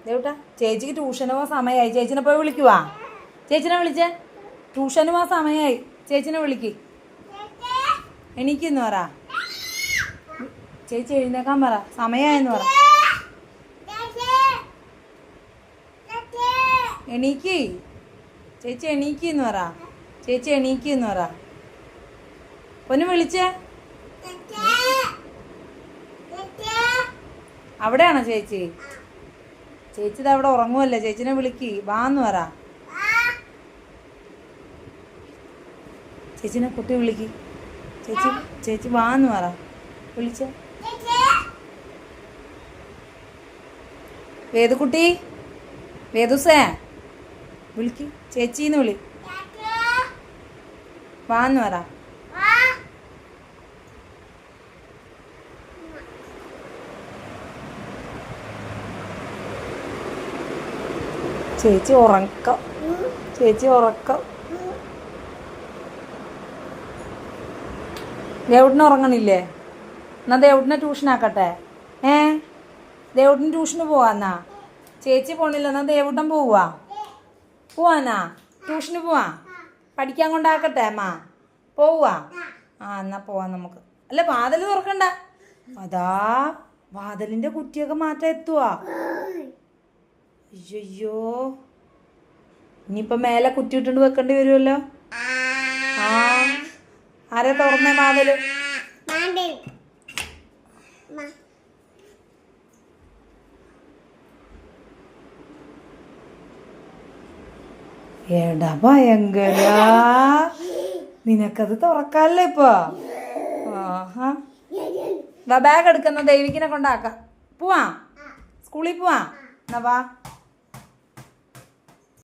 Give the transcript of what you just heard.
ദേവട്ടാ ചേച്ചിക്ക് ട്യൂഷന് പോകാൻ സമയമായി. ചേച്ചിനെ പോയി വിളിക്കുവാ. ചേച്ചിനെ വിളിച്ചേ. ട്യൂഷന് പോകാൻ സമയമായി. ചേച്ചിനെ വിളിക്ക്. എണീക്കെന്ന് പറ. ചേച്ചി എഴുന്നേക്കാൻ പറ. സമയമായെന്ന് പറ. എണീക്ക്. ചേച്ചി എണീക്കെന്ന് പറ. ചേച്ചി എണീക്കെന്ന് പറ. പൊന്നു വിളിച്ചേ. അവിടെയാണോ ചേച്ചി? ചേച്ചി ഇത് അവിടെ ഉറങ്ങുമല്ലേ. ചേച്ചിനെ വിളിക്ക്. വാന്ന് പറ. ചേച്ചിനെ കുട്ടി വിളിക്ക്. ചേച്ചി ചേച്ചി വാന്ന് പറ. വിളിച്ച വേദുക്കുട്ടി. വേദുസേ വിളിക്ക്. ചേച്ചീന്ന് വിളി. വാന്ന് പറ. ചേച്ചി ഉറക്കം. ചേച്ചി ഉറക്കം. ദേവുട്ടിന് ഉറങ്ങണില്ലേ? എന്നാ ദേവുട്ടിനെ ട്യൂഷനാക്കട്ടെ. ദേവുട്ടിന് ട്യൂഷന് പോവാന്നാ. ചേച്ചി പോണില്ല. എന്നാ ദേവുട്ടൻ പോവാന്നാ. ട്യൂഷന് പോവാ. പഠിക്കാൻ കൊണ്ടാക്കട്ടെ അമ്മ. പോവാ. എന്നാ പോവാം നമുക്ക്. അല്ല വാതിൽ തുറക്കണ്ട. അതാ വാതിലിന്റെ കുറ്റിയൊക്കെ മാറ്റാൻ എത്തുവാ. അയ്യോ ഇനിയിപ്പം മേലെ കുറ്റി ഇട്ടുകൊണ്ട് വെക്കേണ്ടി വരുമല്ലോ. ആരെ തുറന്നേ വാതില്? എടാ ഭയങ്കര. നിനക്കത് തുറക്കാല്ലേ ഇപ്പൊ? ബാഗ് എടുക്കുന്ന ദേവിക്കിനെ കൊണ്ടാക്കാം. പോവാ. സ്കൂളിൽ പോവാ. എന്നാ വാ.